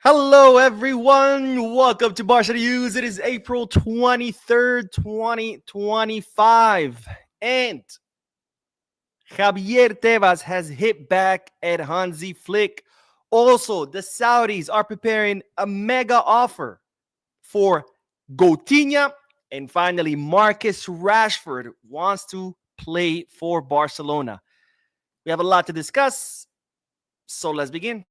Hello, everyone. Welcome to Barca News. It is April 23rd, 2025. And Javier Tebas has hit back at Hansi Flick. Also, the Saudis are preparing a mega offer for Coutinho. And finally, Marcus Rashford wants to play for Barcelona. We have a lot to discuss, so let's begin.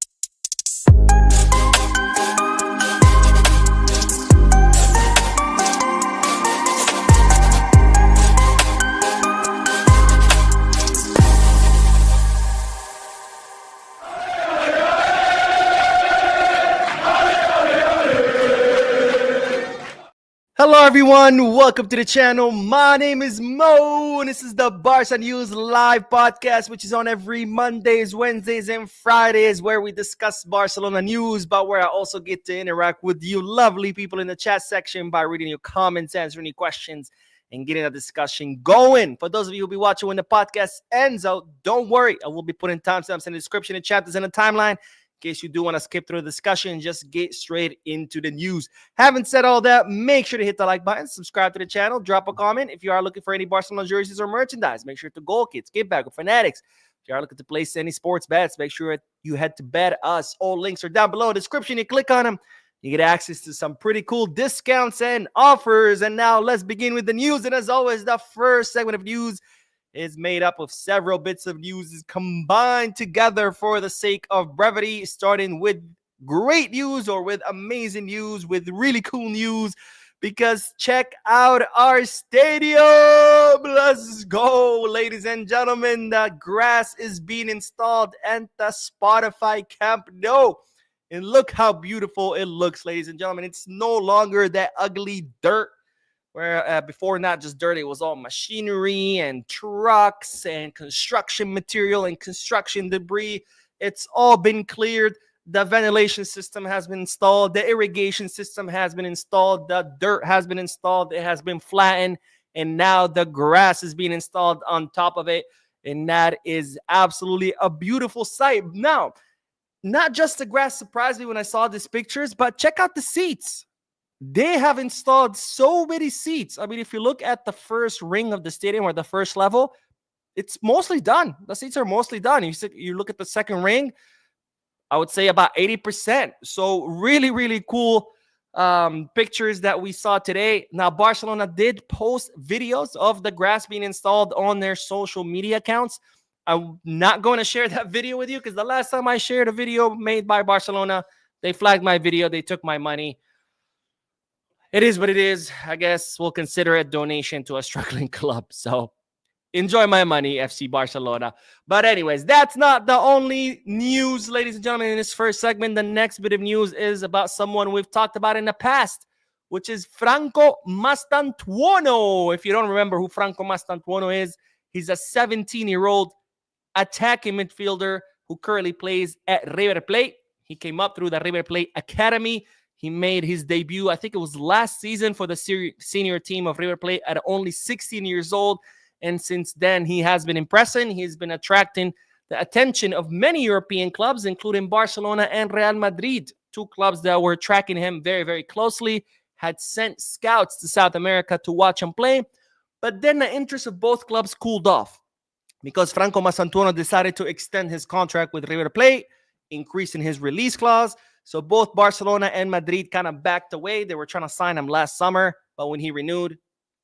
Hello, everyone. Welcome to the channel. My name is Mo, and this is the Barca News live podcast, which is on every Mondays, Wednesdays, and Fridays, where we discuss Barcelona news, but where I also get to interact with you lovely people in the chat section by reading your comments, answering any questions, and getting a discussion going. For those of you who will be watching when the podcast ends out, don't worry. I will be putting timestamps in the description and chapters in the timeline. In case you do want to skip through the discussion, just get straight into the news. Having said all that, make sure to hit the like button, subscribe to the channel, drop a comment. If you are looking for any Barcelona jerseys or merchandise, make sure to Goal Kits, Get Back, or Fanatics. If you are looking to place any sports bets, make sure you head to Bet Us. All links are down below in the description. You click on them, you get access to some pretty cool discounts and offers. And now let's begin with the news. And as always, the first segment of news is made up of several bits of news combined together for the sake of brevity, starting with great news or with amazing news, with really cool news, because check out our stadium. Let's go, ladies and gentlemen. The grass is being installed at the Spotify Camp Nou. And look how beautiful it looks, ladies and gentlemen. It's no longer that ugly dirt where before not just dirt, it was all machinery and trucks and construction material and construction debris. It's all been cleared. The ventilation system has been installed. The irrigation system has been installed. The dirt has been installed. It has been flattened. And now the grass is being installed on top of it. And that is absolutely a beautiful sight. Now, not just the grass surprised me when I saw these pictures, but check out the seats. They have installed so many seats. I mean, if you look at the first ring of the stadium or the first level, it's mostly done. The seats are mostly done. You look at the second ring, I would say about 80%. So really, really cool pictures that we saw today. Now, Barcelona did post videos of the grass being installed on their social media accounts. I'm not going to share that video with you because the last time I shared a video made by Barcelona, they flagged my video. They took my money. It is what it is. I guess we'll consider it donation to a struggling club. So enjoy my money, FC Barcelona. But anyways, that's not the only news, ladies and gentlemen, in this first segment. The next bit of news is about someone we've talked about in the past, which is Franco Mastantuono. If you don't remember who Franco Mastantuono is, he's a 17-year-old attacking midfielder who currently plays at River Plate. He came up through the River Plate Academy. He made his debut, I think it was last season, for the senior team of River Plate at only 16 years old. And since then, he has been impressing. He's been attracting the attention of many European clubs, including Barcelona and Real Madrid, two clubs that were tracking him very, very closely, had sent scouts to South America to watch him play. But then the interest of both clubs cooled off because Franco Mastantuono decided to extend his contract with River Plate, increasing his release clause. So both Barcelona and Madrid kind of backed away. They were trying to sign him last summer, but when he renewed,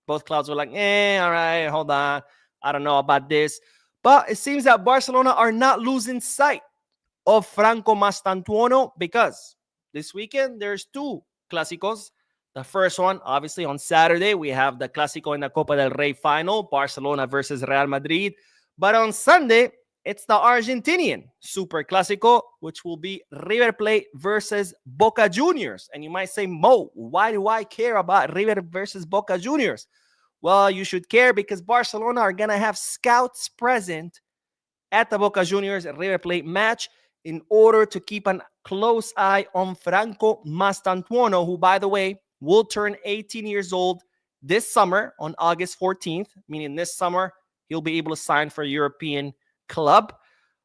both clubs were like, all right, hold on. I don't know about this. But it seems that Barcelona are not losing sight of Franco Mastantuono because this weekend there's two Clásicos. The first one, obviously, on Saturday, we have the Clásico in the Copa del Rey final, Barcelona versus Real Madrid. But on Sunday, it's the Argentinian Super Clásico, which will be River Plate versus Boca Juniors. And you might say, Mo, why do I care about River versus Boca Juniors? Well, you should care because Barcelona are going to have scouts present at the Boca Juniors River Plate match in order to keep a close eye on Franco Mastantuono, who, by the way, will turn 18 years old this summer on August 14th, meaning this summer he'll be able to sign for a European club.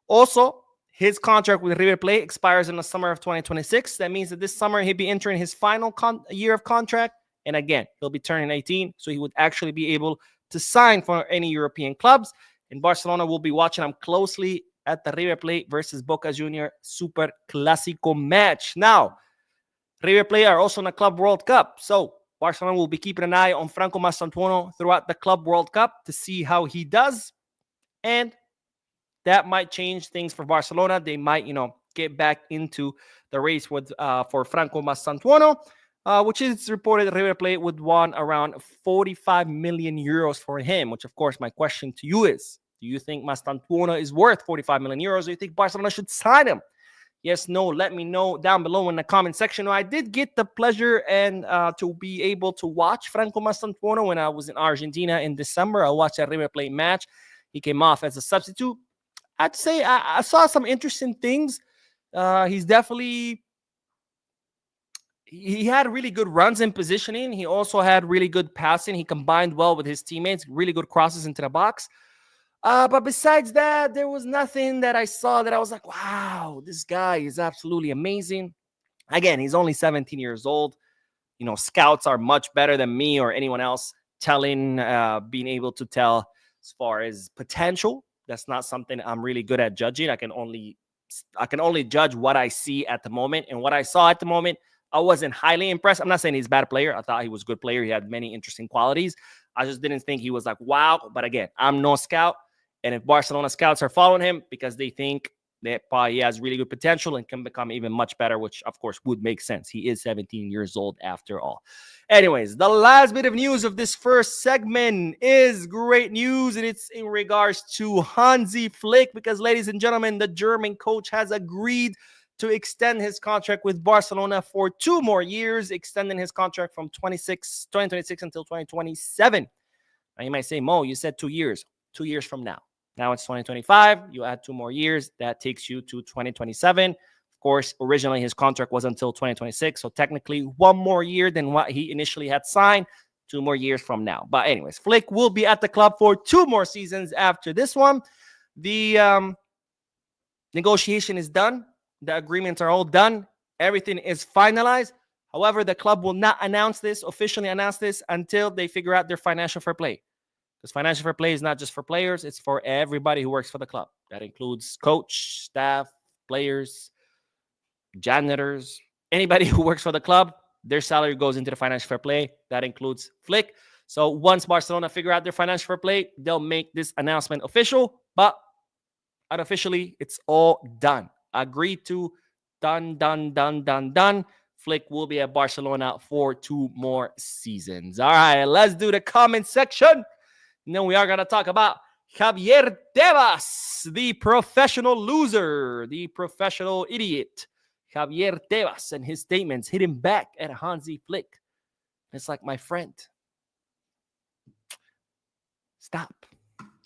Also, His contract with River Plate expires in the summer of 2026. That means that this summer he'll be entering his final year of contract. And again, he'll be turning 18. So he would actually be able to sign for any European clubs. And Barcelona will be watching him closely at the River Plate versus Boca Junior Super Clásico match. Now, River Plate are also in the Club World Cup. So Barcelona will be keeping an eye on Franco Mastantuono throughout the Club World Cup to see how he does. And that might change things for Barcelona. They might, get back into the race with for Franco Mastantuono, which is reported River Plate would want around 45 million euros for him, which, of course, my question to you is, do you think Mastantuono is worth 45 million euros? Or do you think Barcelona should sign him? Yes, no, let me know down below in the comment section. I did get the pleasure and to be able to watch Franco Mastantuono when I was in Argentina in December. I watched a River Plate match. He came off as a substitute. I'd say I saw some interesting things. He's definitely... He had really good runs in positioning. He also had really good passing. He combined well with his teammates, really good crosses into the box. But besides that, there was nothing that I saw that I was like, wow, this guy is absolutely amazing. Again, he's only 17 years old. Scouts are much better than me or anyone else being able to tell as far as potential. That's not something I'm really good at judging. I can only judge what I see at the moment. And what I saw at the moment, I wasn't highly impressed. I'm not saying he's a bad player. I thought he was a good player. He had many interesting qualities. I just didn't think he was like, wow. But again, I'm no scout. And if Barcelona scouts are following him because they think that he has really good potential and can become even much better, which of course would make sense. He is 17 years old after all. Anyways, the last bit of news of this first segment is great news, and it's in regards to Hansi Flick, because, ladies and gentlemen, the German coach has agreed to extend his contract with Barcelona for 2 more years, extending his contract from 2026 until 2027. Now, you might say, Mo, you said 2 years. 2 years from now. Now it's 2025. You add 2 more years. That takes you to 2027. Of course, originally his contract was until 2026. So technically 1 more year than what he initially had signed. 2 more years from now. But anyways, Flick will be at the club for 2 more seasons after this one. The negotiation is done. The agreements are all done. Everything is finalized. However, the club will not officially announce this until they figure out their financial fair play. Because financial fair play is not just for players, it's for everybody who works for the club. That includes coach, staff, players, janitors, anybody who works for the club, their salary goes into the financial fair play. That includes Flick. So once Barcelona figure out their financial fair play, they'll make this announcement official. But unofficially, it's all done. Agreed to, done. Flick will be at Barcelona for 2 more seasons. All right, let's do the comment section. And then we are going to talk about Javier Tebas, the professional loser, the professional idiot. Javier Tebas and his statements hitting back at Hansi Flick. It's like, my friend, stop.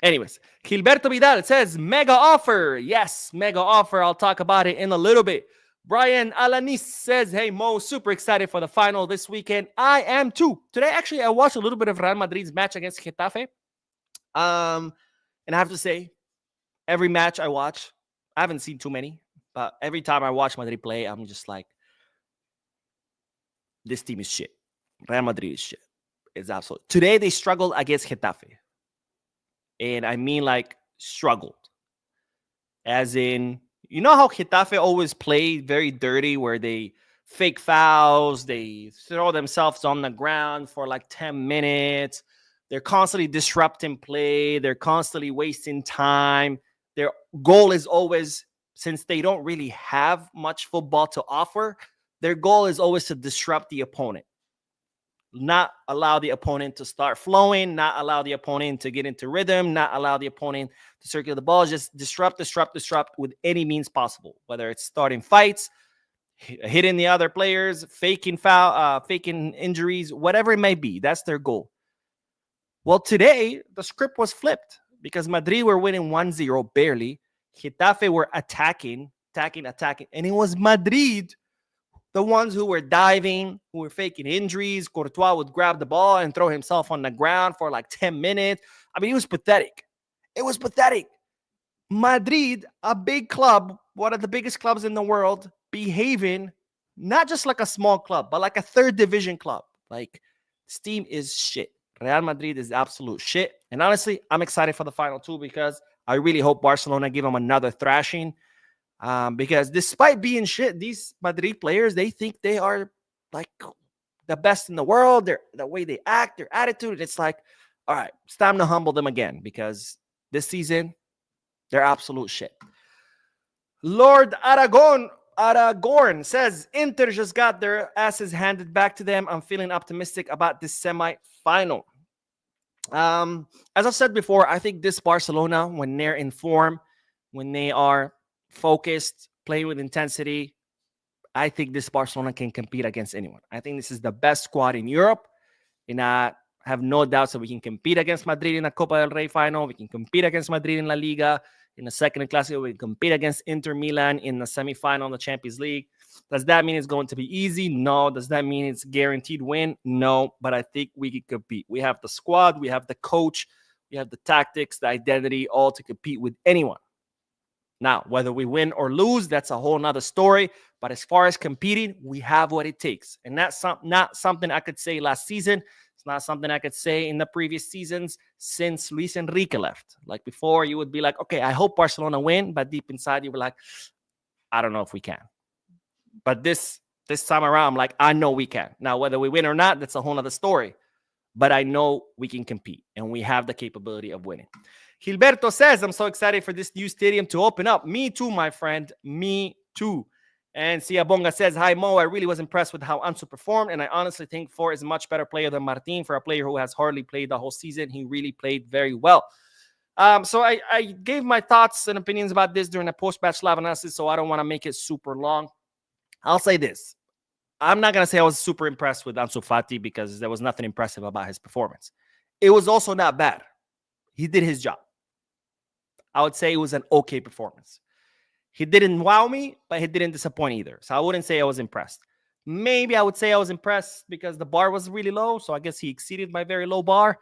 Anyways, Gilberto Vidal says, mega offer. Yes, mega offer. I'll talk about it in a little bit. Brian Alanis says, hey, Mo, super excited for the final this weekend. I am too. Today, actually, I watched a little bit of Real Madrid's match against Getafe. And I have to say, every match I watch, I haven't seen too many, but every time I watch Madrid play, I'm just like, this team is shit. Real Madrid is shit. It's absolute. Today, they struggled against Getafe. And I mean, like, struggled. As in, you know how Getafe always play very dirty, where they fake fouls, they throw themselves on the ground for like 10 minutes. They're constantly disrupting play. They're constantly wasting time. Their goal is always, since they don't really have much football to offer, their goal is always to disrupt the opponent. Not allow the opponent to start flowing, not allow the opponent to get into rhythm, not allow the opponent to circulate the ball. Just disrupt with any means possible, whether it's starting fights, hitting the other players, faking injuries, whatever it may be. That's their goal. Well, today, the script was flipped because Madrid were winning 1-0 barely. Getafe were attacking, and it was Madrid, the ones who were diving, who were faking injuries. Courtois would grab the ball and throw himself on the ground for like 10 minutes. I mean, it was pathetic. Madrid, a big club, one of the biggest clubs in the world behaving not just like a small club, but like a third division club. Like, this team is shit. Real Madrid is absolute shit. And honestly, I'm excited for the final two because I really hope Barcelona give them another thrashing. Because despite being shit, these Madrid players, they think they are like the best in the world. The way they act, their attitude, it's like, all right, it's time to humble them again because this season, they're absolute shit. Lord Aragorn says, Inter just got their asses handed back to them. I'm feeling optimistic about this semi-final. As I've said before, I think this Barcelona, when they're in form, when they are focused, playing with intensity, I think this Barcelona can compete against anyone. I think this is the best squad in Europe, and I have no doubts that we can compete against Madrid in the Copa del Rey final. We can compete against Madrid in La Liga. In the second Clásico, we can compete against Inter Milan in the semifinal in the Champions League. Does that mean it's going to be easy? No. Does that mean it's guaranteed win? No. But I think we can compete. We have the squad, we have the coach, we have the tactics, the identity, all to compete with anyone. Now, whether we win or lose, that's a whole nother story. But as far as competing, we have what it takes. And that's not something I could say last season. It's not something I could say in the previous seasons since Luis Enrique left. Like before, you would be like, okay, I hope Barcelona win. But deep inside, you were like, I don't know if we can. But this time around, I'm like, I know we can. Now, whether we win or not, that's a whole nother story. But I know we can compete, and we have the capability of winning. Gilberto says, I'm so excited for this new stadium to open up. Me too, my friend. Me too. And Siabonga says, hi, Mo. I really was impressed with how Ansu performed, and I honestly think Ford is a much better player than Martin. For a player who has hardly played the whole season, he really played very well. So I gave my thoughts and opinions about this during a post-match live analysis, so I don't want to make it super long. I'll say this. I'm not going to say I was super impressed with Ansu Fati because there was nothing impressive about his performance. It was also not bad. He did his job. I would say it was an okay performance. He didn't wow me, but he didn't disappoint either. So I wouldn't say I was impressed. Maybe I would say I was impressed because the bar was really low. So I guess he exceeded my very low bar.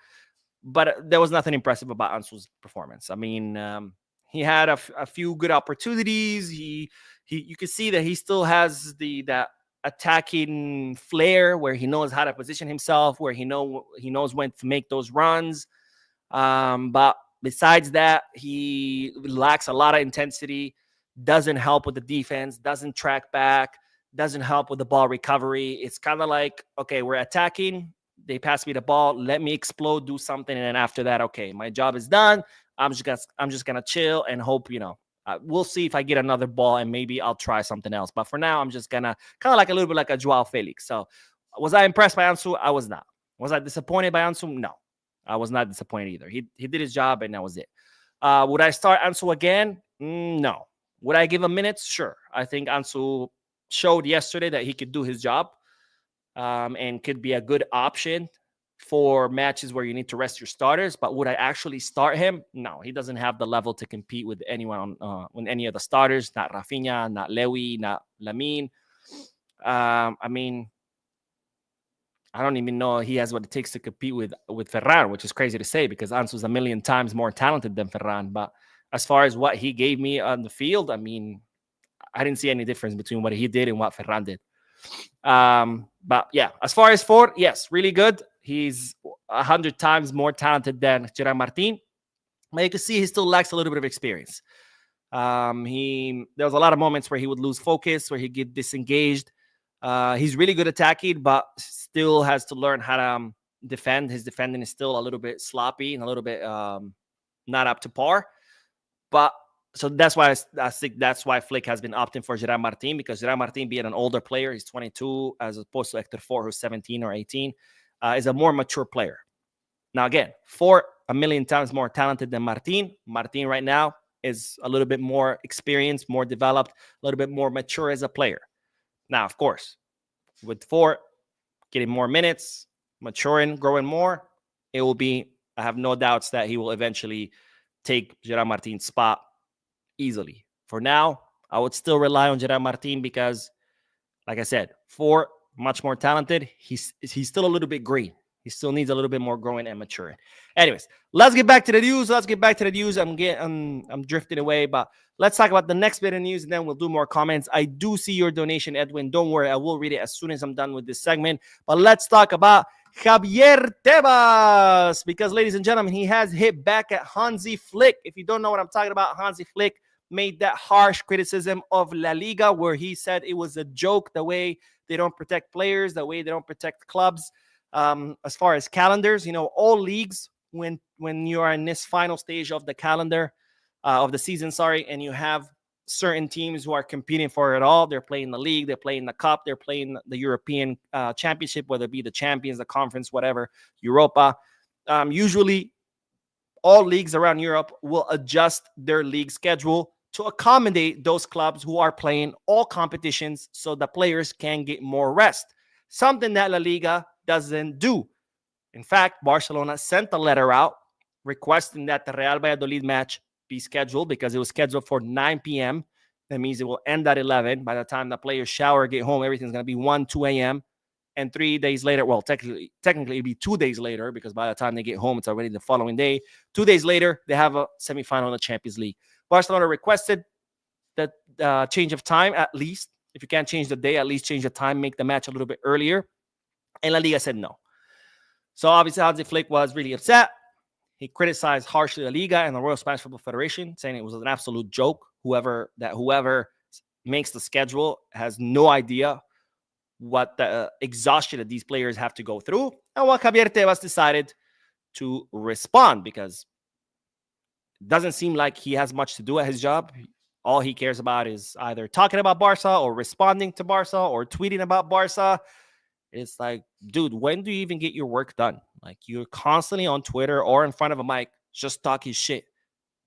But there was nothing impressive about Ansu's performance. I mean, he had a few good opportunities. You could see that he still has that attacking flair where he knows how to position himself, where he knows when to make those runs. But besides that, he lacks a lot of intensity, doesn't help with the defense, doesn't track back, doesn't help with the ball recovery. It's kind of like, okay, we're attacking. They pass me the ball. Let me explode, do something. And then after that, okay, my job is done. I'm just gonna chill and hope, we'll see if I get another ball and maybe I'll try something else. But for now, I'm just gonna kind of like a little bit like a Joao Felix. So was I impressed by Ansu? I was not. Was I disappointed by Ansu? No, I was not disappointed either. He did his job and that was it. Would I start Ansu again? No. Would I give him minutes? Sure. I think Ansu showed yesterday that he could do his job and could be a good option for matches where you need to rest your starters. But would I actually start him? No, he doesn't have the level to compete with anyone with any of the starters. Not Raphinha, not Lewy, not Lamine. I mean, I don't even know he has what it takes to compete with Ferran, which is crazy to say because Ansu's a million times more talented than Ferran. But as far as what he gave me on the field, I mean, I didn't see any difference between what he did and what Ferran did. But yeah, as far as Ford, yes, really good. He's 100 times more talented than Gerard Martin. But you can see he still lacks a little bit of experience. There was a lot of moments where he would lose focus, where he'd get disengaged. He's really good attacking, but still has to learn how to defend. His defending is still a little bit sloppy and a little bit not up to par. But so that's why I think that's why Flick has been opting for Gerard Martin, because Gerard Martin, being an older player, he's 22, as opposed to Hector Ford, who's 17 or 18, is a more mature player. Now, again, Ford, a million times more talented than Martin. Martin right now is a little bit more experienced, more developed, a little bit more mature as a player. Now, of course, with Ford getting more minutes, maturing, growing more, it will be, I have no doubts that he will eventually take Gerard Martin's spot easily. For now, I would still rely on Gerard Martin because, like I said, Ford, much more talented. He's still a little bit green. He still needs a little bit more growing and maturing. Anyways, let's get back to the news. I'm drifting away, but let's talk about the next bit of news, and then we'll do more comments. I do see your donation, Edwin. Don't worry, I will read it as soon as I'm done with this segment. But let's talk about Javier Tebas, because, ladies and gentlemen, he has hit back at Hansi Flick. If you don't know what I'm talking about, Hansi Flick made that harsh criticism of La Liga, where he said it was a joke the way they don't protect players, the way they don't protect clubs. As far as calendars, all leagues, when you are in this final stage of the calendar, of the season, and you have certain teams who are competing for it all. They're playing the league, they're playing the cup, they're playing the European championship, whether it be the champions, the conference, whatever, Europa. Usually, all leagues around Europe will adjust their league schedule to accommodate those clubs who are playing all competitions so the players can get more rest. Something that La Liga doesn't do. In fact, Barcelona sent a letter out requesting that the Real Valladolid match be scheduled because it was scheduled for 9 p.m. That means it will end at 11. By the time the players shower, get home, everything's going to be 1, 2 a.m. And 3 days later, well, technically it'd be 2 days later, because by the time they get home, it's already the following day. 2 days later, they have a semifinal in the Champions League. Barcelona requested that change of time, at least. If you can't change the day, at least change the time, make the match a little bit earlier. And La Liga said no. So obviously, Hansi Flick was really upset. He criticized harshly La Liga and the Royal Spanish Football Federation, saying it was an absolute joke. Whoever makes the schedule has no idea what the exhaustion that these players have to go through. And what Javier Tebas decided to respond, because it doesn't seem like he has much to do at his job. All he cares about is either talking about Barca or responding to Barca or tweeting about Barca. It's like, dude, when do you even get your work done? Like, you're constantly on Twitter or in front of a mic just talking shit.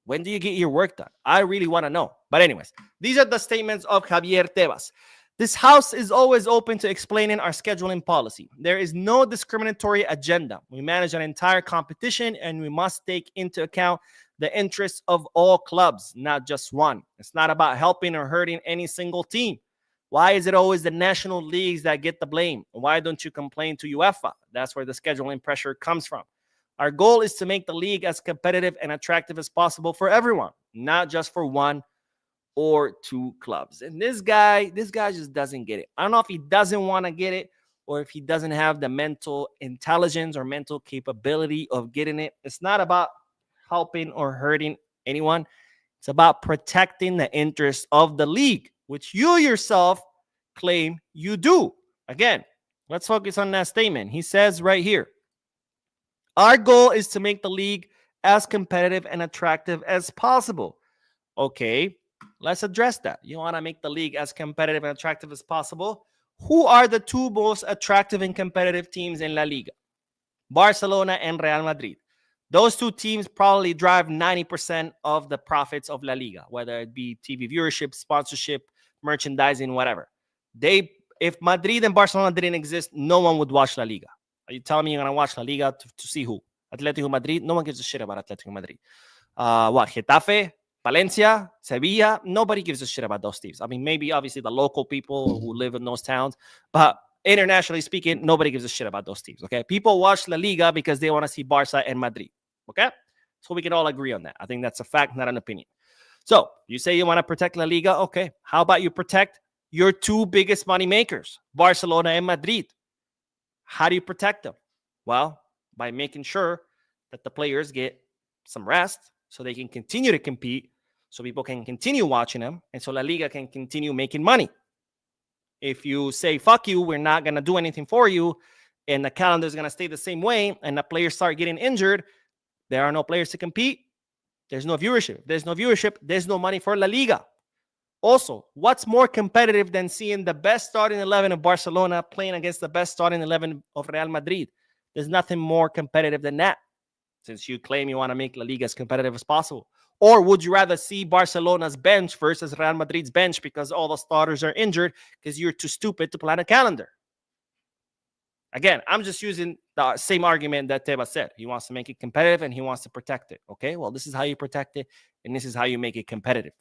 When do you get your work done? I really want to know. But anyways, these are the statements of Javier Tebas. This house is always open to explaining our scheduling policy. There is no discriminatory agenda. We manage an entire competition, and we must take into account the interests of all clubs, not just one. It's not about helping or hurting any single team. Why is it always the national leagues that get the blame? Why don't you complain to UEFA? That's where the scheduling pressure comes from. Our goal is to make the league as competitive and attractive as possible for everyone, not just for one or two clubs. And this guy just doesn't get it. I don't know if he doesn't want to get it or if he doesn't have the mental intelligence or mental capability of getting it. It's not about helping or hurting anyone. It's about protecting the interests of the league, which you yourself claim you do. Again, let's focus on that statement. He says right here, our goal is to make the league as competitive and attractive as possible. Okay, let's address that. You want to make the league as competitive and attractive as possible. Who are the two most attractive and competitive teams in La Liga? Barcelona and Real Madrid. Those two teams probably drive 90% of the profits of La Liga, whether it be TV viewership, sponsorship, merchandising, whatever. If Madrid and Barcelona didn't exist, no one would watch La Liga. Are you telling me you're going to watch La Liga to see who? Atletico Madrid? No one gives a shit about Atletico Madrid. Getafe, Valencia, Sevilla? Nobody gives a shit about those teams. I mean, maybe obviously the local people who live in those towns, but internationally speaking, nobody gives a shit about those teams, okay? People watch La Liga because they want to see Barca and Madrid, okay? So we can all agree on that. I think that's a fact, not an opinion. So you say you want to protect La Liga, okay. How about you protect your two biggest money makers, Barcelona and Madrid? How do you protect them? Well, by making sure that the players get some rest so they can continue to compete, so people can continue watching them, and so La Liga can continue making money. If you say, fuck you, we're not going to do anything for you, and the calendar is going to stay the same way, and the players start getting injured, there are no players to compete. There's no viewership. If there's no viewership, there's no money for La Liga. Also, what's more competitive than seeing the best starting 11 of Barcelona playing against the best starting 11 of Real Madrid? There's nothing more competitive than that, since you claim you want to make La Liga as competitive as possible. Or would you rather see Barcelona's bench versus Real Madrid's bench because all the starters are injured because you're too stupid to plan a calendar? Again, I'm just using the same argument that Tebas said. He wants to make it competitive and he wants to protect it. Okay, well, this is how you protect it and this is how you make it competitive.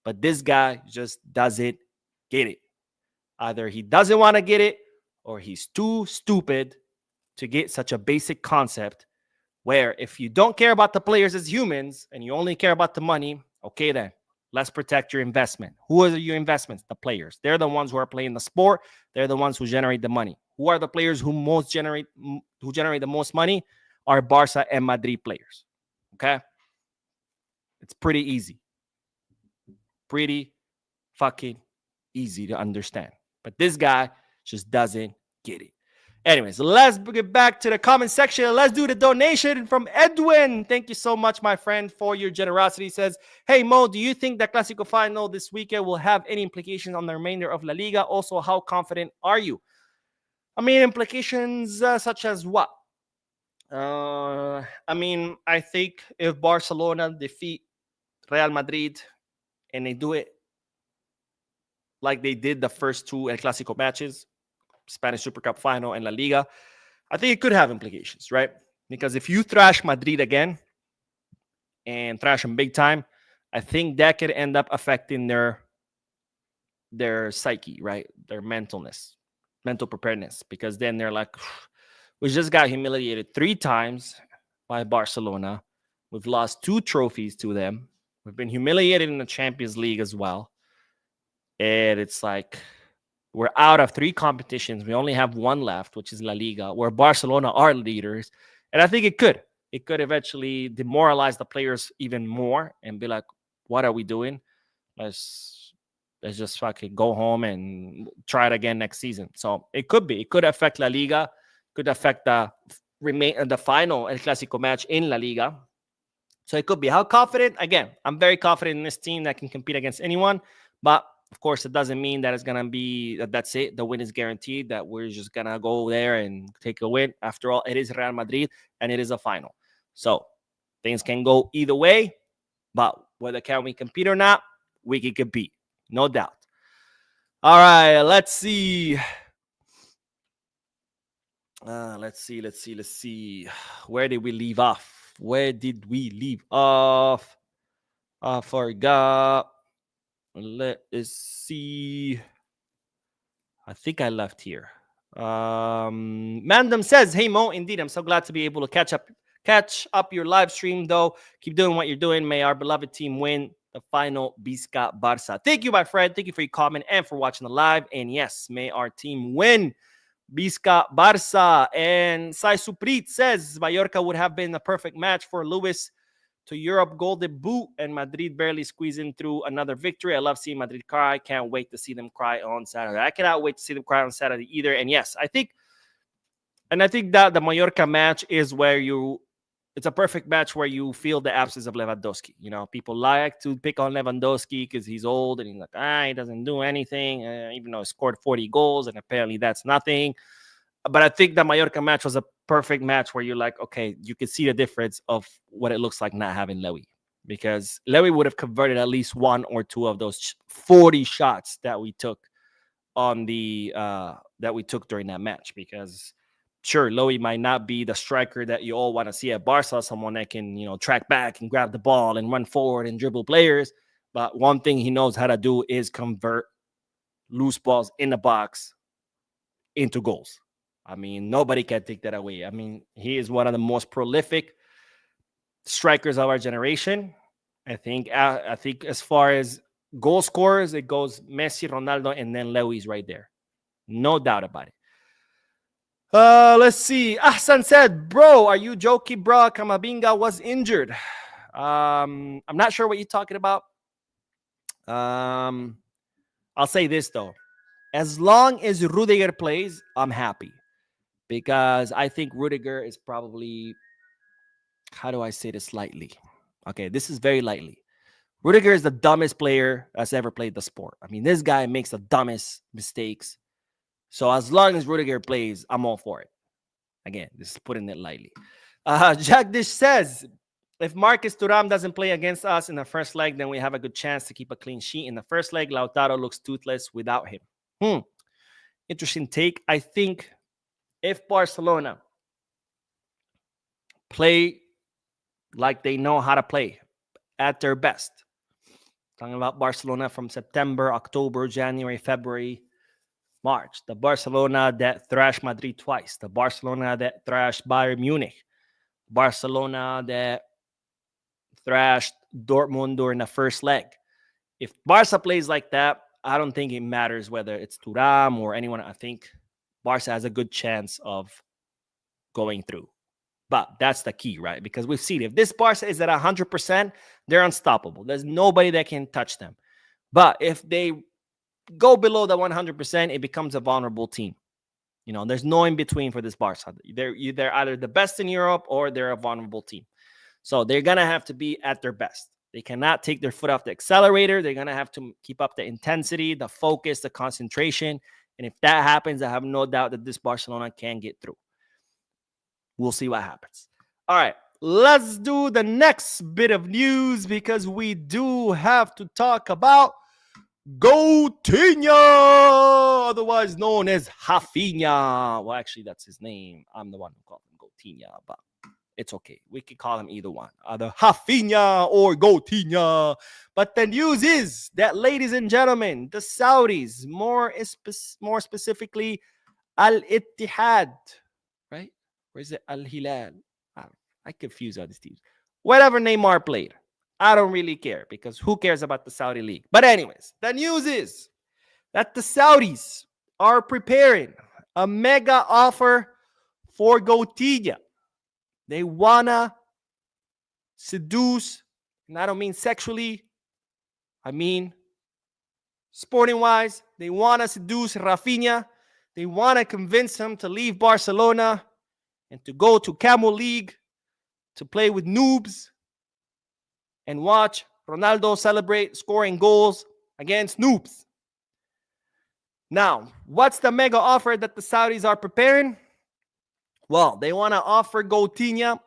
But this guy just doesn't get it. Either he doesn't want to get it or he's too stupid to get such a basic concept where if you don't care about the players as humans and you only care about the money, okay, then let's protect your investment. Who are your investments? The players. They're the ones who are playing the sport. They're the ones who generate the money. Who are the players who generate the most money? Are Barca and Madrid players. Okay? It's pretty easy. Pretty fucking easy to understand. But this guy just doesn't get it. Anyways, let's get back to the comment section. Let's do the donation from Edwin. Thank you so much, my friend, for your generosity. He says, hey, Mo, do you think the Clásico final this weekend will have any implications on the remainder of La Liga? Also, how confident are you? I mean, implications such as what? I think if Barcelona defeat Real Madrid and they do it like they did the first two El Clásico matches, Spanish Super Cup final and La Liga, I think it could have implications, right? Because if you thrash Madrid again and thrash them big time, I think that could end up affecting their psyche, right? Their mental preparedness. Because then they're like, we just got humiliated 3 times by Barcelona. We've lost 2 trophies to them. We've been humiliated in the Champions League as well. And it's like, we're out of 3 competitions. We only have 1 left, which is La Liga, where Barcelona are leaders. And I think it could eventually demoralize the players even more and be like, what are we doing? Let's just fucking go home and try it again next season. So it could affect La Liga, could affect the final El Clásico match in La Liga. So it could be. How confident? Again, I'm very confident in this team that can compete against anyone, but of course, it doesn't mean that it's going to be that's it. The win is guaranteed, that we're just going to go there and take a win. After all, it is Real Madrid and it is a final. So things can go either way, but whether can we compete or not, we can compete. No doubt. All right, let's see. Let's see. Where did we leave off? I forgot. Let us see. I think I left here. Mandem says, hey, Mo, indeed, I'm so glad to be able to catch up your live stream, though. Keep doing what you're doing. May our beloved team win the final Visca Barca. Thank you, my friend. Thank you for your comment and for watching the live. And yes, may our team win Visca Barca. And Sai Suprit says, Mallorca would have been the perfect match for Luis to Europe goal debut, and Madrid barely squeezing through another victory. I love seeing Madrid cry. Can't wait to see them cry on Saturday. I cannot wait to see them cry on Saturday either. And yes, I think that the Mallorca match is where it's a perfect match where you feel the absence of Lewandowski. You know, people like to pick on Lewandowski because he's old and he's like, he doesn't do anything, even though he scored 40 goals and apparently that's nothing. But I think the Mallorca match was a perfect match where you're like, okay, you can see the difference of what it looks like not having Lewy. Because Lewy would have converted at least 1 or 2 of those 40 shots that we took during that match. Because sure, Lewy might not be the striker that you all want to see at Barca, someone that can, track back and grab the ball and run forward and dribble players. But one thing he knows how to do is convert loose balls in the box into goals. I mean, nobody can take that away. I mean, he is one of the most prolific strikers of our generation. I think as far as goal scorers, it goes Messi, Ronaldo, and then Lewy's right there. No doubt about it. Let's see. Ahsan said, bro, are you joking, bro? Camavinga was injured. I'm not sure what you're talking about. I'll say this, though. As long as Rudiger plays, I'm happy. Because I think Rudiger is probably, how do I say this lightly? Okay, this is very lightly. Rudiger is the dumbest player that's ever played the sport. I mean, this guy makes the dumbest mistakes. So as long as Rudiger plays, I'm all for it. Again, this is putting it lightly. Jack Dish says, if Marcus Thuram doesn't play against us in the first leg, then we have a good chance to keep a clean sheet. In the first leg, Lautaro looks toothless without him. Interesting take. I think if Barcelona play like they know how to play at their best, talking about Barcelona from September, October, January, February, March. The Barcelona that thrashed Madrid twice. The Barcelona that thrashed Bayern Munich. Barcelona that thrashed Dortmund during the first leg. If Barca plays like that, I don't think it matters whether it's Thuram or anyone. I think Barca has a good chance of going through. But that's the key, right? Because we've seen if this Barca is at 100%, they're unstoppable. There's nobody that can touch them. But if they go below the 100%, it becomes a vulnerable team. You know, there's no in between for this Barca. They're either the best in Europe or they're a vulnerable team. So they're going to have to be at their best. They cannot take their foot off the accelerator. They're going to have to keep up the intensity, the focus, the concentration. And if that happens, I have no doubt that this Barcelona can get through. We'll see what happens. All right, let's do the next bit of news because we do have to talk about Coutinho, otherwise known as Raphinha. Well, actually, that's his name. I'm the one who called him Coutinho, but it's okay. We could call him either one, either Raphinha or Coutinho. But the news is that, ladies and gentlemen, the Saudis, more specifically, Al Ittihad, right? Or is it Al Hilal? I confuse all these teams. Whatever Neymar played, I don't really care because who cares about the Saudi league? But anyways, the news is that the Saudis are preparing a mega offer for Coutinho. They wanna seduce, and I don't mean sexually, I mean sporting-wise. They wanna seduce Raphinha. They wanna convince him to leave Barcelona and to go to Camel League to play with noobs and watch Ronaldo celebrate scoring goals against noobs. Now, what's the mega offer that the Saudis are preparing? Well, they want to offer Coutinho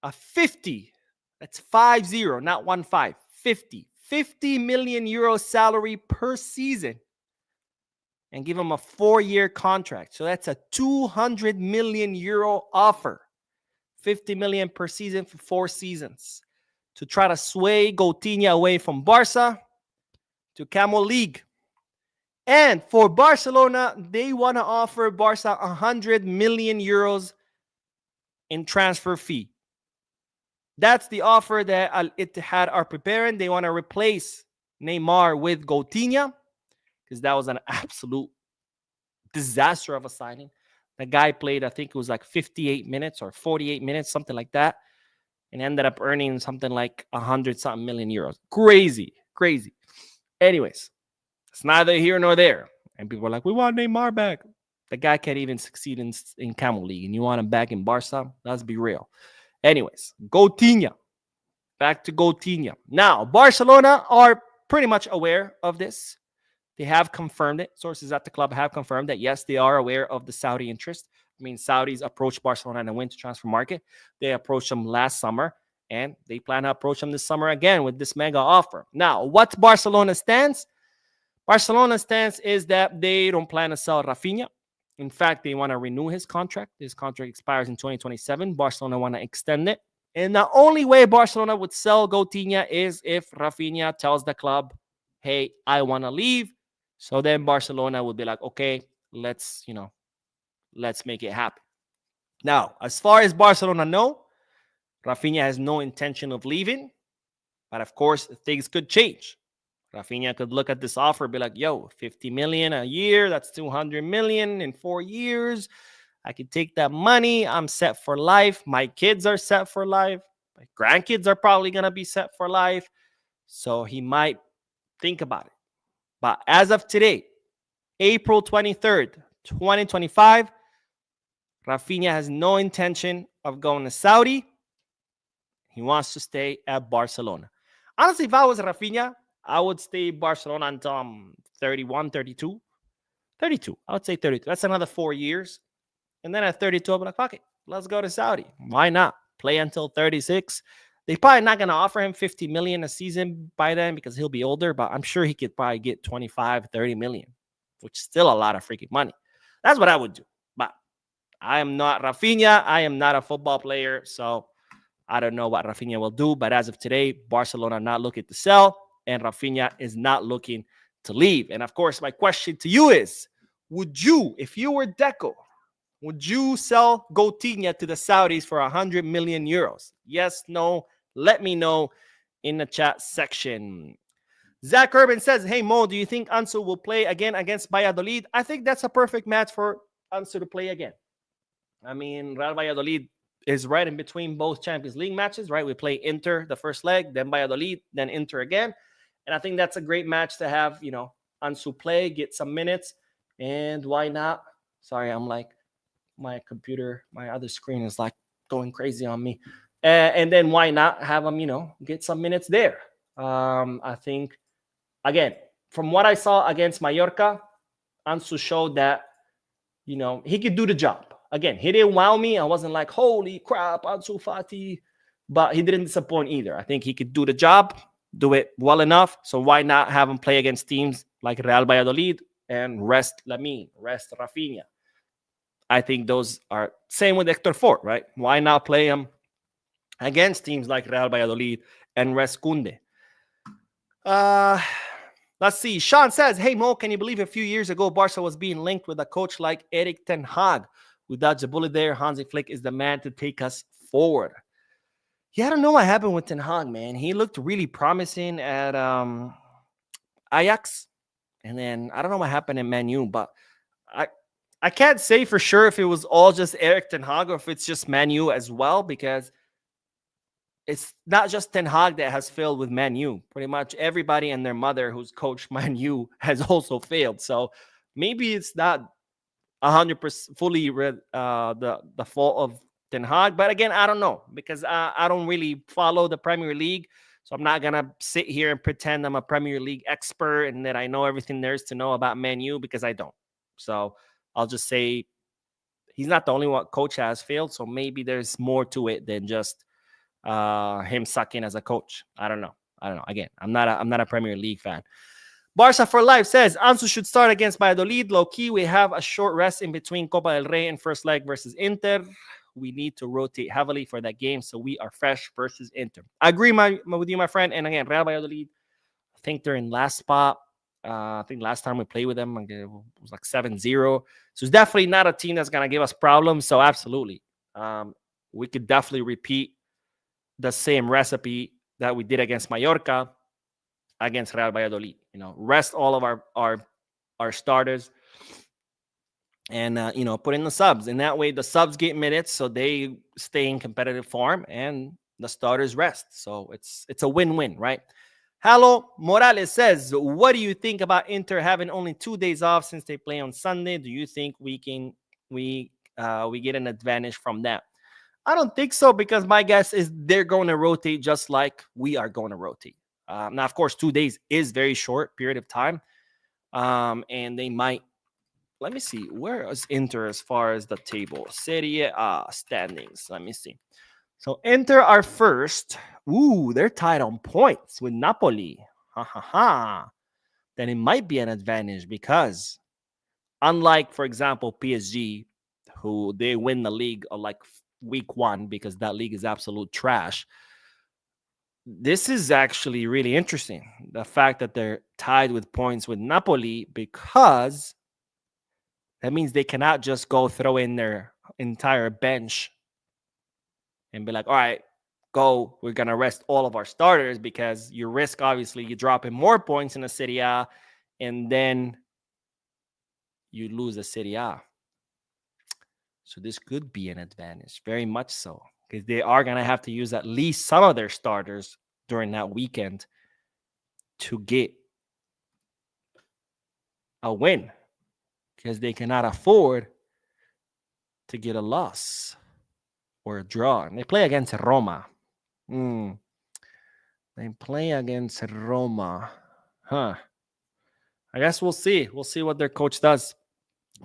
a 50, that's 50, not 15, 50 million euro salary per season and give him a 4-year contract. So that's a 200 million euro offer. 50 million per season for 4 seasons to try to sway Coutinho away from Barca to Camel League. And for Barcelona, they want to offer Barca 100 million euros in transfer fee. That's the offer that Al Ittihad are preparing. They want to replace Neymar with Coutinho because that was an absolute disaster of a signing. The guy played, I think it was like 58 minutes or 48 minutes, something like that, and ended up earning something like 100-something million euros. Crazy. Anyways, it's neither here nor there. And people are like, we want Neymar back. The guy can't even succeed in Camel League, and you want him back in Barca? Let's be real. Anyways, Coutinho. Back to Coutinho. Now, Barcelona are pretty much aware of this. They have confirmed it. Sources at the club have confirmed that, yes, they are aware of the Saudi interest. I mean, Saudis approached Barcelona in the winter transfer market. They approached them last summer, and they plan to approach them this summer again with this mega offer. Now, what's Barcelona's stance? Barcelona's stance is that they don't plan to sell Raphinha. In fact, they want to renew his contract. His contract expires in 2027. Barcelona want to extend it. And the only way Barcelona would sell Coutinho is if Raphinha tells the club, hey, I want to leave. So then Barcelona would be like, okay, let's make it happen. Now, as far as Barcelona know, Raphinha has no intention of leaving. But of course, things could change. Raphinha could look at this offer and be like, yo, 50 million a year, that's 200 million in 4 years. I could take that money. I'm set for life. My kids are set for life. My grandkids are probably going to be set for life. So he might think about it. But as of today, April 23rd, 2025, Raphinha has no intention of going to Saudi. He wants to stay at Barcelona. Honestly, if I was Raphinha, I would stay Barcelona until I'm 31, 32. 32. I would say 32. That's another 4 years. And then at 32, I'll be like, fuck it. Let's go to Saudi. Why not? Play until 36. They're probably not going to offer him 50 million a season by then because he'll be older, but I'm sure he could probably get 25, 30 million, which is still a lot of freaking money. That's what I would do. But I am not Raphinha. I am not a football player, so I don't know what Raphinha will do. But as of today, Barcelona not looking to sell, and Raphinha is not looking to leave. And of course, my question to you is, Would you, if you were Deco, would you sell Coutinho to the Saudis for 100 million euros? Yes, no, let me know in the chat section. Zach Urban says, hey, Mo, do you think Ansu will play again against Valladolid? I think that's a perfect match for Ansu to play again. I mean, Real Valladolid is right in between both Champions League matches, right? We play Inter the first leg, then Valladolid, then Inter again. And I think that's a great match to have, Ansu play, get some minutes. And why not? Sorry, I'm like, my computer, my other screen is like going crazy on me. And then why not have him, get some minutes there? I think, again, from what I saw against Mallorca, Ansu showed that, he could do the job. Again, he didn't wow me. I wasn't like, holy crap, Ansu Fati. But he didn't disappoint either. I think he could do the job, do it well enough. So why not have him play against teams like Real Valladolid and rest Lamine, rest Raphinha? I think those are same with Hector Fort, right? Why not play him against teams like Real Valladolid and rest Kunde? Let's see. Sean says, hey, Mo, can you believe a few years ago Barca was being linked with a coach like Erik ten Hag? We dodged a bullet there. Hansi Flick is the man to take us forward. Yeah, I don't know what happened with ten Hag, man. He looked really promising at Ajax. And then I don't know what happened in Man U, but I can't say for sure if it was all just Erik ten Hag or if it's just Man U as well, because it's not just Ten Hag that has failed with Man U. Pretty much everybody and their mother who's coached Man U has also failed. So maybe it's not 100% fully the fault of Ten Hag. But again, I don't know, because I don't really follow the Premier League. So I'm not going to sit here and pretend I'm a Premier League expert and that I know everything there is to know about Man U, because I don't. So I'll just say he's not the only one coach has failed. So maybe there's more to it than just him sucking as a coach. I don't know. Again, I'm not a Premier League fan. Barca for Life says Ansu should start against Valladolid. Low key, we have a short rest in between Copa del Rey and first leg versus Inter. We need to rotate heavily for that game so we are fresh versus Inter. I agree with you, my friend. And again, Real Valladolid, I think they're in last spot. I think last time we played with them, it was like 7-0. So it's definitely not a team that's going to give us problems. So absolutely, we could definitely repeat the same recipe that we did against Mallorca against Real Valladolid. Rest all of our starters and put in the subs, and that way the subs get minutes so they stay in competitive form and the starters rest. So it's a win-win, right? Hello Morales says, what do you think about Inter having only 2 days off since they play on Sunday? Do you think we get an advantage from that? I don't think so, because my guess is they're going to rotate just like we are going to rotate. Now, of course, 2 days is very short period of time. And they might, let me see, where is Inter as far as the table? Serie A standings. Let me see. So Inter are first. Ooh, they're tied on points with Napoli. Then it might be an advantage, because unlike, for example, PSG, who they win the league like week 1 because that league is absolute trash. This is actually really interesting, the fact that they're tied with points with Napoli, because that means they cannot just go throw in their entire bench and be like, all right, go, we're going to rest all of our starters, because you risk, obviously, you dropping more points in the Serie A and then you lose the Serie A. So this could be an advantage, very much so, because they are going to have to use at least some of their starters during that weekend to get a win, because they cannot afford to get a loss or a draw. And they play against Roma. They play against Roma. I guess we'll see. We'll see what their coach does.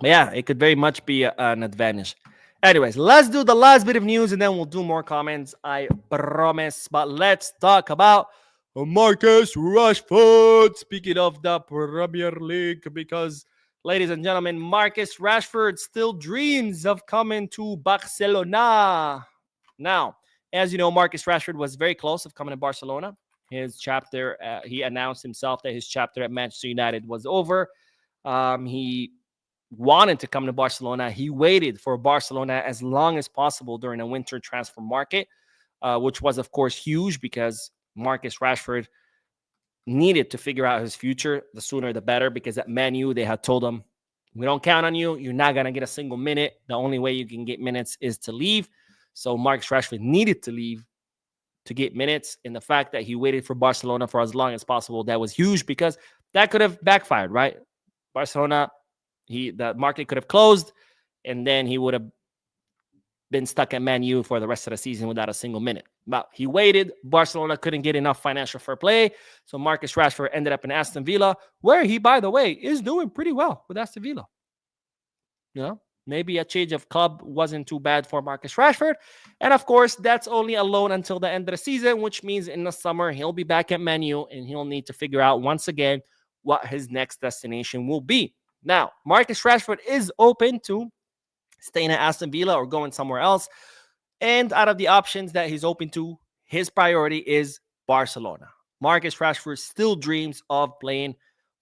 But yeah, it could very much be an advantage. Anyways, let's do the last bit of news and then we'll do more comments, I promise. But let's talk about Marcus Rashford. Speaking of the Premier League, because, ladies and gentlemen, Marcus Rashford still dreams of coming to Barcelona. Now, as you know, Marcus Rashford was very close of coming to Barcelona. His chapter, he announced himself that his chapter at Manchester United was over. He wanted to come to Barcelona. He waited for Barcelona as long as possible during a winter transfer market, which was, of course, huge because Marcus Rashford needed to figure out his future. The sooner, the better, because at Man U, they had told him, we don't count on you. You're not going to get a single minute. The only way you can get minutes is to leave. So Marcus Rashford needed to leave to get minutes. And the fact that he waited for Barcelona for as long as possible, that was huge because that could have backfired, right? Barcelona, the market could have closed, and then he would have been stuck at Man U for the rest of the season without a single minute. But he waited. Barcelona couldn't get enough financial fair play. So Marcus Rashford ended up in Aston Villa, where he, by the way, is doing pretty well with Aston Villa. You know, maybe a change of club wasn't too bad for Marcus Rashford. And of course, that's only a loan until the end of the season, which means in the summer, he'll be back at Man U and he'll need to figure out once again what his next destination will be. Now, Marcus Rashford is open to staying at Aston Villa or going somewhere else. And out of the options that he's open to, his priority is Barcelona. Marcus Rashford still dreams of playing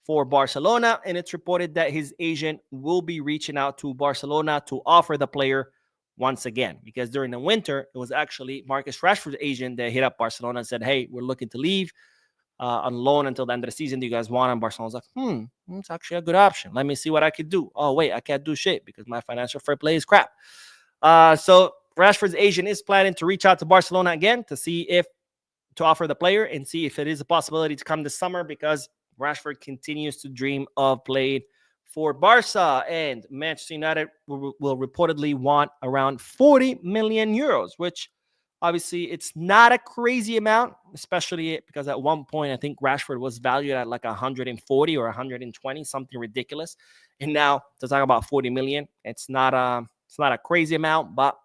for Barcelona, and it's reported that his agent will be reaching out to Barcelona to offer the player once again, because during the winter, it was actually Marcus Rashford's agent that hit up Barcelona and said, hey, we're looking to leave on loan until the end of the season. Do you guys want him? Barcelona's like, it's actually a good option. Let me see what I could do. Oh, wait, I can't do shit because my financial fair play is crap. So Rashford's agent is planning to reach out to Barcelona again to see if to offer the player and see if it is a possibility to come this summer, because Rashford continues to dream of playing for Barca, and Manchester United will reportedly want around 40 million euros, which obviously it's not a crazy amount, especially because at one point I think Rashford was valued at like 140 or 120, something ridiculous. And now to talk about 40 million, it's not a crazy amount, but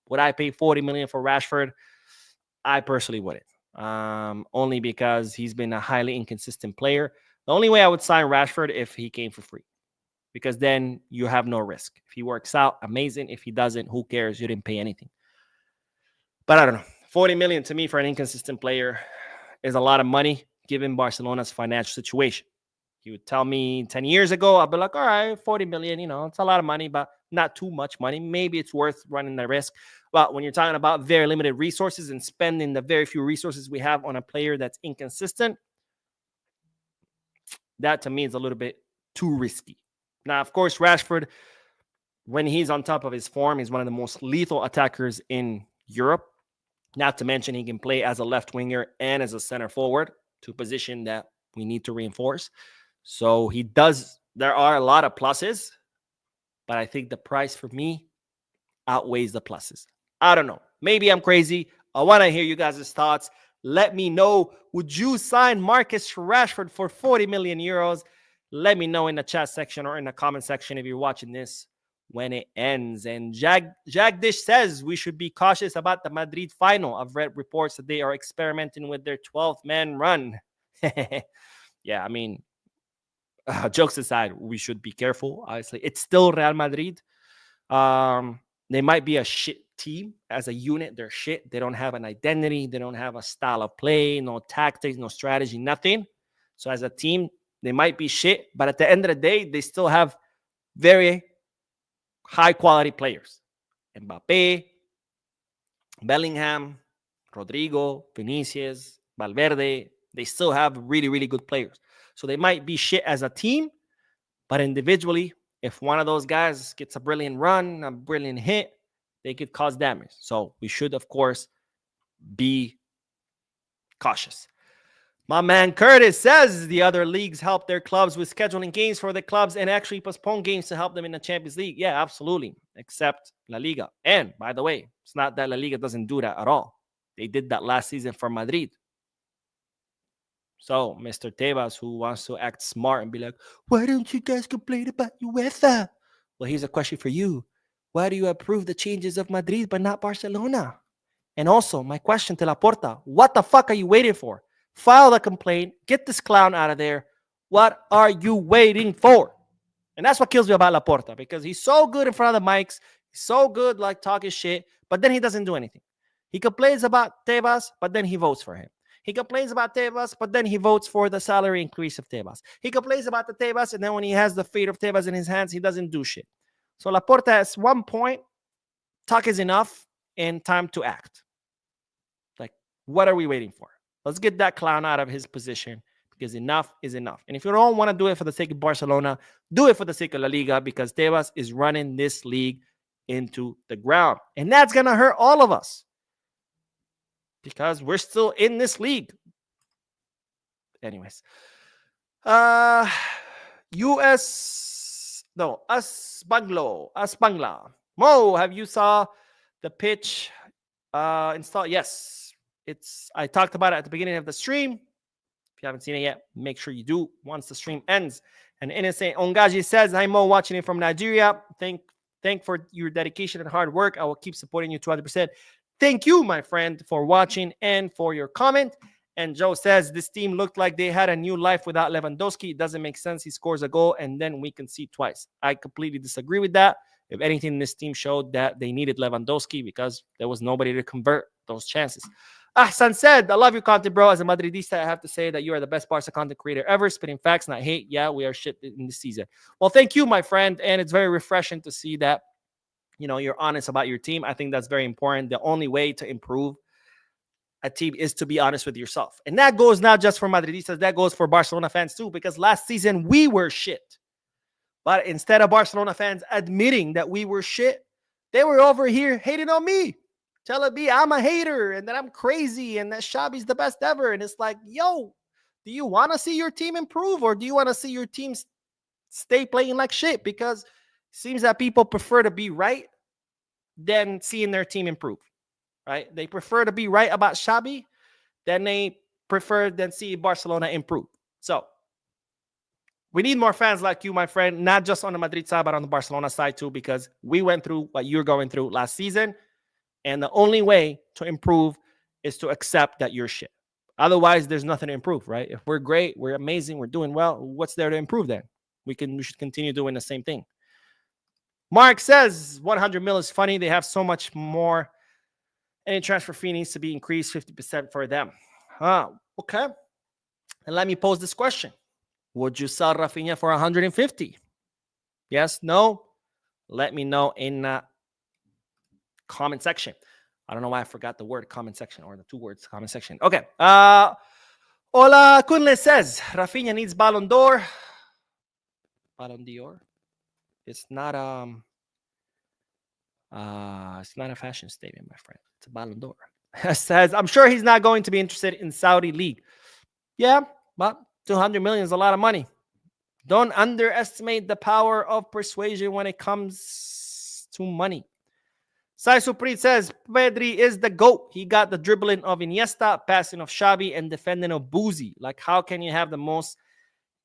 would I pay 40 million for Rashford? I personally wouldn't. Only because he's been a highly inconsistent player. The only way I would sign Rashford if he came for free, because then you have no risk. If he works out, amazing. If he doesn't, who cares? You didn't pay anything. But I don't know. 40 million to me for an inconsistent player is a lot of money given Barcelona's financial situation. He would tell me 10 years ago, I'd be like, all right, 40 million, it's a lot of money, but not too much money. Maybe it's worth running the risk. But when you're talking about very limited resources and spending the very few resources we have on a player that's inconsistent, that to me is a little bit too risky. Now, of course, Rashford, when he's on top of his form, he's one of the most lethal attackers in Europe. Not to mention he can play as a left winger and as a center forward, to a position that we need to reinforce. So he does. There are a lot of pluses, but I think the price for me outweighs the pluses. I don't know. Maybe I'm crazy. I want to hear you guys' thoughts. Let me know. Would you sign Marcus Rashford for 40 million euros? Let me know in the chat section or in the comment section if you're watching this when it ends. And Jagdish says we should be cautious about the Madrid final. I've read reports that they are experimenting with their 12th man run. Yeah, I mean, jokes aside, we should be careful. Obviously, it's still Real Madrid. They might be a shit team as a unit. They're shit. They don't have an identity. They don't have a style of play, no tactics, no strategy, nothing. So as a team, they might be shit. But at the end of the day, they still have very high quality players. Mbappe, Bellingham, Rodrigo, Vinicius, Valverde. They still have really, really good players. So they might be shit as a team, but individually, if one of those guys gets a brilliant run, a brilliant hit, they could cause damage. So we should, of course, be cautious. My man Curtis says the other leagues help their clubs with scheduling games for the clubs and actually postpone games to help them in the Champions League. Yeah, absolutely. Except La Liga. And by the way, it's not that La Liga doesn't do that at all. They did that last season for Madrid. So, Mr. Tebas, who wants to act smart and be like, why don't you guys complain about UEFA? Well, here's a question for you. Why do you approve the changes of Madrid but not Barcelona? And also, my question to Laporta, what the fuck are you waiting for? File the complaint. Get this clown out of there. What are you waiting for? And that's what kills me about Laporta, because he's so good in front of the mics. He's so good like talking shit, but then he doesn't do anything. He complains about Tebas, but then he votes for him. He complains about Tebas, but then he votes for the salary increase of Tebas. He complains about the Tebas, and then when he has the fate of Tebas in his hands, he doesn't do shit. So Laporta, at one point, talk is enough and time to act. Like, what are we waiting for? Let's get that clown out of his position because enough is enough. And if you don't want to do it for the sake of Barcelona, do it for the sake of La Liga because Tebas is running this league into the ground. And that's going to hurt all of us because we're still in this league. Anyways. Asbangla. Mo, have you saw the pitch install? Yes. I talked about it at the beginning of the stream. If you haven't seen it yet, make sure you do once the stream ends. And Innocent Ongaji says, hi Mo, watching it from Nigeria. Thank for your dedication and hard work. I will keep supporting you 200%. Thank you, my friend, for watching and for your comment. And Joe says, this team looked like they had a new life without Lewandowski. It doesn't make sense. He scores a goal and then we concede twice. I completely disagree with that. If anything, this team showed that they needed Lewandowski because there was nobody to convert those chances. Ahsan said, I love your content, bro. As a Madridista, I have to say that you are the best Barca content creator ever. Spitting facts, not hate. Yeah, we are shit in this season. Well, thank you, my friend. And it's very refreshing to see that, you're honest about your team. I think that's very important. The only way to improve a team is to be honest with yourself. And that goes not just for Madridistas, that goes for Barcelona fans too, because last season we were shit. But instead of Barcelona fans admitting that we were shit, they were over here hating on me, telling me I'm a hater and that I'm crazy and that Xavi's the best ever. And it's like, yo, do you want to see your team improve or do you want to see your team stay playing like shit? Because it seems that people prefer to be right than seeing their team improve. Right? They prefer to be right about Xavi than they prefer than see Barcelona improve. So we need more fans like you, my friend, not just on the Madrid side, but on the Barcelona side too, because we went through what you're going through last season. And the only way to improve is to accept that you're shit. Otherwise, there's nothing to improve, right? If we're great, we're amazing, we're doing well, what's there to improve then? We should continue doing the same thing. Mark says 100 mil is funny. They have so much more. Any transfer fee needs to be increased 50% for them. Okay. And let me pose this question. Would you sell Raphinha for 150? Yes, no? Let me know in the comment section. I don't know why I forgot the word comment section or the two words comment section. Okay. Ola Kunle says Raphinha needs Ballon d'Or. Ballon d'Or? It's not a fashion statement, my friend. It's a Ballon d'Or. Says, I'm sure he's not going to be interested in Saudi league. Yeah, but 200 million is a lot of money. Don't underestimate the power of persuasion when it comes to money. Sai Suprit says, Pedri is the GOAT. He got the dribbling of Iniesta, passing of Xavi, and defending of Boozy. Like, how can you have the most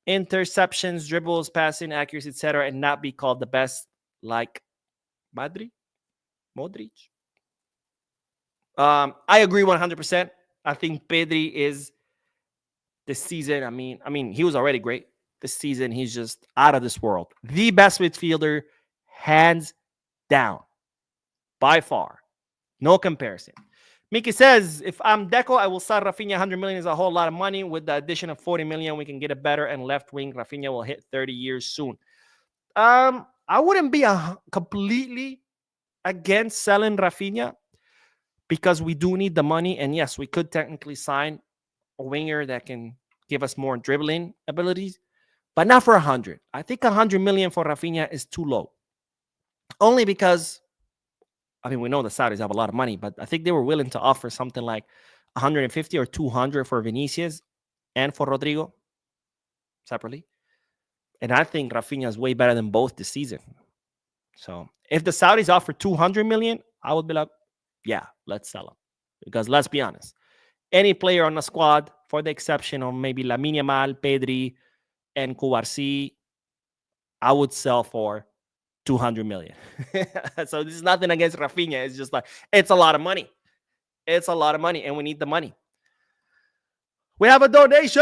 interceptions, dribbles, passing, accuracy, etc., and not be called the best like Modric? I agree 100%. I think Pedri is this season. I mean, he was already great. This season, he's just out of this world. The best midfielder, hands down, by far. No comparison. Mickey says, if I'm Deco, I will sell Raphinha. 100 million is a whole lot of money. With the addition of 40 million, we can get a better and left wing. Raphinha will hit 30 years soon. I wouldn't be completely against selling Raphinha because we do need the money. And yes, we could technically sign a winger that can give us more dribbling abilities, but not for 100. I think 100 million for Raphinha is too low. Only because, we know the Saudis have a lot of money, but I think they were willing to offer something like 150 or 200 for Vinicius and for Rodrigo separately. And I think Raphinha is way better than both this season. So if the Saudis offer 200 million, I would be like, yeah, let's sell him. Because let's be honest, any player on the squad, for the exception of maybe Lamine Yamal, Pedri, and Kouarsi, I would sell for 200 million. So this is nothing against Raphinha. It's just like, it's a lot of money. It's a lot of money, and we need the money. We have a donation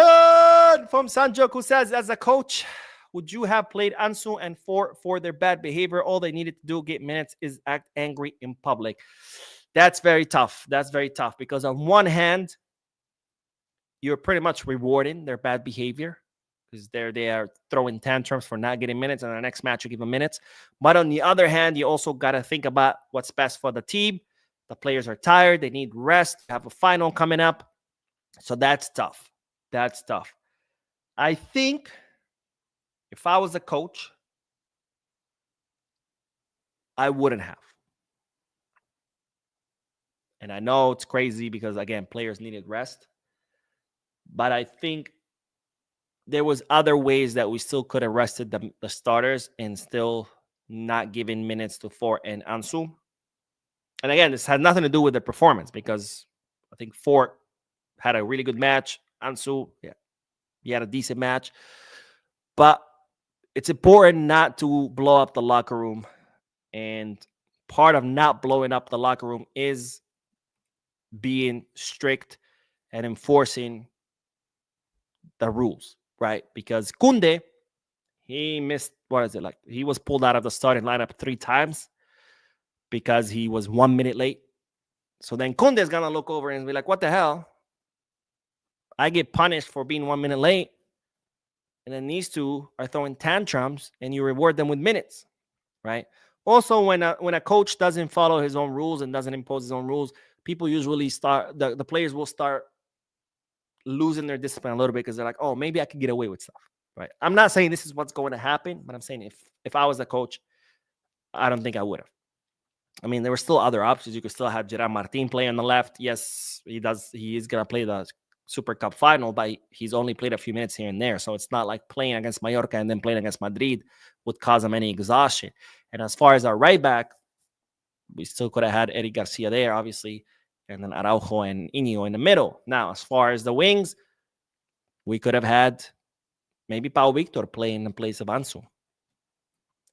from Sanjok who says, as a coach, would you have played Ansu and for their bad behavior? All they needed to do, get minutes, is act angry in public. That's very tough. That's very tough because on one hand, you're pretty much rewarding their bad behavior because they are throwing tantrums for not getting minutes, and the next match you give them minutes. But on the other hand, you also got to think about what's best for the team. The players are tired. They need rest. You have a final coming up. So that's tough. That's tough. I think if I was a coach, I wouldn't have. And I know it's crazy because, again, players needed rest. But I think there was other ways that we still could have rested the starters and still not giving minutes to Fort and Ansu. And again, this had nothing to do with the performance because I think Fort had a really good match. Ansu, yeah, he had a decent match. But it's important not to blow up the locker room. And part of not blowing up the locker room is being strict and enforcing the rules, right? Because Kunde, he missed, what is it like? He was pulled out of the starting lineup 3 times because he was 1 minute late. So then Kunde is going to look over and be like, what the hell? I get punished for being 1 minute late. And then these two are throwing tantrums and you reward them with minutes, right? Also, when a coach doesn't follow his own rules and doesn't impose his own rules, people usually start, the players will start losing their discipline a little bit because they're like, oh, maybe I could get away with stuff, right? I'm not saying this is what's going to happen, but I'm saying if I was a coach, I don't think I would have. I mean, there were still other options. You could still have Gerard Martin play on the left. Yes, he does. He is going to play the Super Cup final, but he's only played a few minutes here and there. So it's not like playing against Mallorca and then playing against Madrid would cause him any exhaustion. And as far as our right back, we still could have had Eric Garcia there, obviously, and then Araujo and Iñigo in the middle. Now, as far as the wings, we could have had maybe Pau Victor play in the place of Ansu.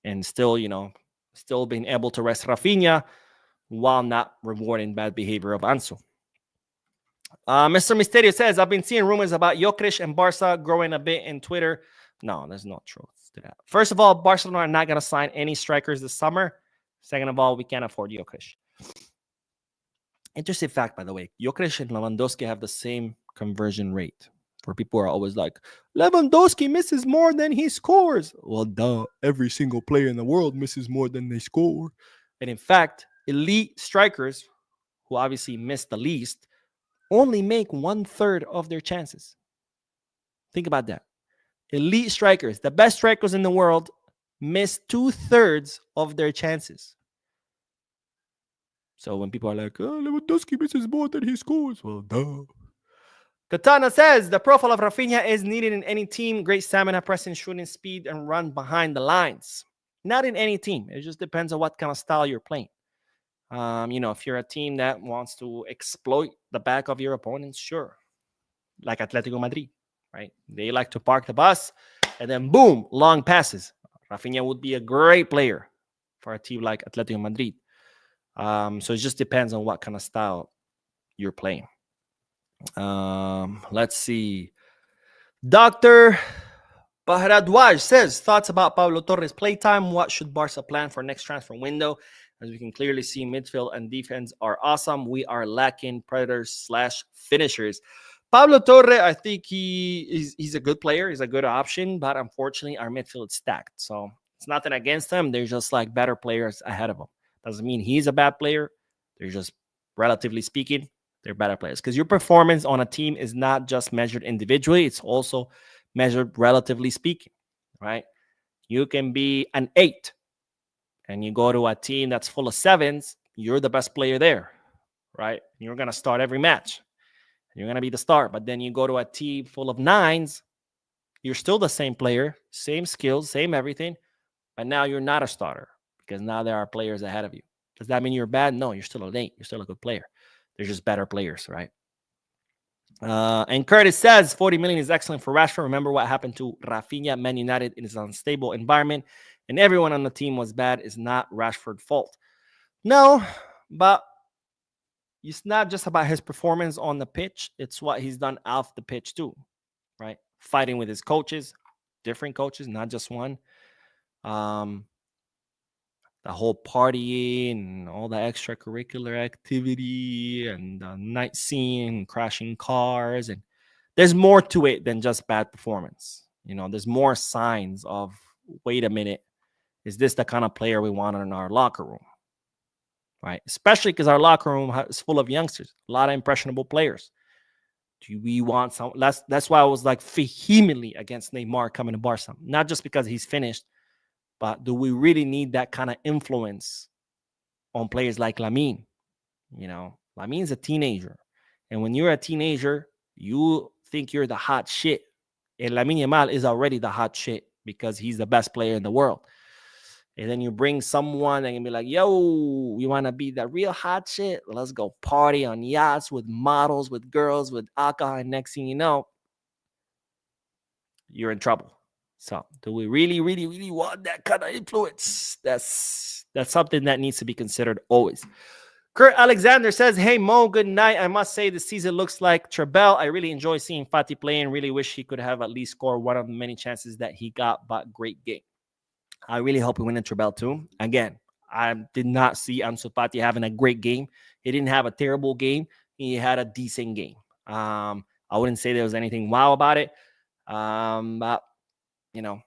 And still, still being able to rest Raphinha while not rewarding bad behavior of Ansu. Mr. Misterio says, I've been seeing rumors about Jokic and Barca growing a bit in Twitter. No, there's no truth to that. First of all, Barcelona are not going to sign any strikers this summer. Second of all, we can't afford Jokic. Interesting fact, by the way, Jokic and Lewandowski have the same conversion rate. Where people are always like, Lewandowski misses more than he scores. Well, duh, every single player in the world misses more than they score. And in fact, elite strikers, who obviously miss the least, only make 1/3 of their chances. Think about that. Elite strikers, the best strikers in the world, miss 2/3 of their chances. So when people are like, oh, Lewandowski misses more than he scores, well, duh. Katana says, the profile of Raphinha is needed in any team. Great stamina, pressing, shooting, speed, and run behind the lines. Not in any team. It just depends on what kind of style you're playing. If you're a team that wants to exploit the back of your opponents, sure. Like Atletico Madrid, right? They like to park the bus and then boom, long passes. Raphinha would be a great player for a team like Atletico Madrid. So it just depends on what kind of style you're playing. Let's see. Dr. Bahradwaj says, thoughts about Pablo Torres' playtime. What should Barca plan for next transfer window? As we can clearly see, midfield and defense are awesome. We are lacking predators/finishers. Pablo Torre, I think he's a good player. He's a good option, but unfortunately, our midfield is stacked. So it's nothing against him. They're just like better players ahead of him. Doesn't mean he's a bad player. They're just, relatively speaking, they're better players. Because your performance on a team is not just measured individually. It's also measured relatively speaking, right? You can be an 8 and you go to a team that's full of 7s. You're the best player there, right? You're going to start every match. You're going to be the star. But then you go to a team full of 9s. You're still the same player, same skills, same everything. But now you're not a starter because now there are players ahead of you. Does that mean you're bad? No, you're still an 8. You're still a good player. They're just better players, right? And Curtis says 40 million is excellent for Rashford. Remember what happened to Raphinha, Man United in its unstable environment, and everyone on the team was bad. It's not Rashford's fault. No, but it's not just about his performance on the pitch. It's what he's done off the pitch too, right? Fighting with his coaches, different coaches, not just one. The whole partying and all the extracurricular activity and the night scene, crashing cars, and there's more to it than just bad performance. You know, there's more signs of, wait a minute, is this the kind of player we want in our locker room? Right? Especially because our locker room is full of youngsters, a lot of impressionable players. Do we want some? That's why I was like vehemently against Neymar coming to Barca. Not just because he's finished, but do we really need that kind of influence on players like Lamine? You know, Lamine's a teenager. And when you're a teenager, you think you're the hot shit. And Lamine Yamal is already the hot shit because he's the best player in the world. And then you bring someone and be like, yo, you want to be the real hot shit? Let's go party on yachts with models, with girls, with alcohol. And next thing you know, you're in trouble. So do we really, really, really want that kind of influence? That's something that needs to be considered always. Kurt Alexander says, hey, Mo, good night. I must say the season looks like Trebel. I really enjoy seeing Fati play and really wish he could have at least scored one of the many chances that he got, but great game. I really hope we win in Trebel too. Again, I did not see Ansu Fati having a great game. He didn't have a terrible game. He had a decent game. I wouldn't say there was anything wow about it. But, you know,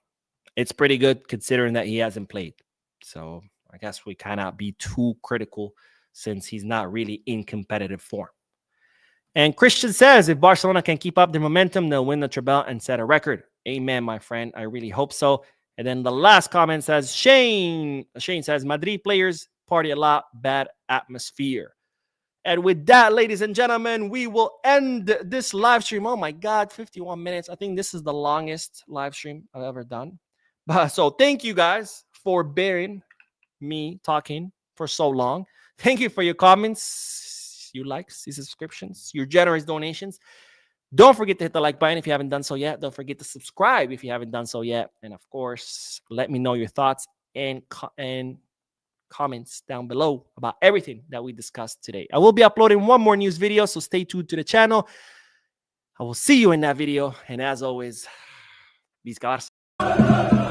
it's pretty good considering that he hasn't played. So I guess we cannot be too critical since he's not really in competitive form. And Christian says, if Barcelona can keep up their momentum, they'll win the Trebel and set a record. Amen, my friend. I really hope so. And then the last comment says, Shane says, Madrid players party a lot, bad atmosphere. And with that, ladies and gentlemen, we will end this live stream. Oh my God, 51 minutes. I think this is the longest live stream I've ever done. So thank you guys for bearing me talking for so long. Thank you for your comments, your likes, your subscriptions, your generous donations. Don't forget to hit the like button if you haven't done so yet. Don't forget to subscribe if you haven't done so yet. And of course, let me know your thoughts and comments down below about everything that we discussed today. I will be uploading one more news video, so stay tuned to the channel. I will see you in that video. And as always, Visca Barça.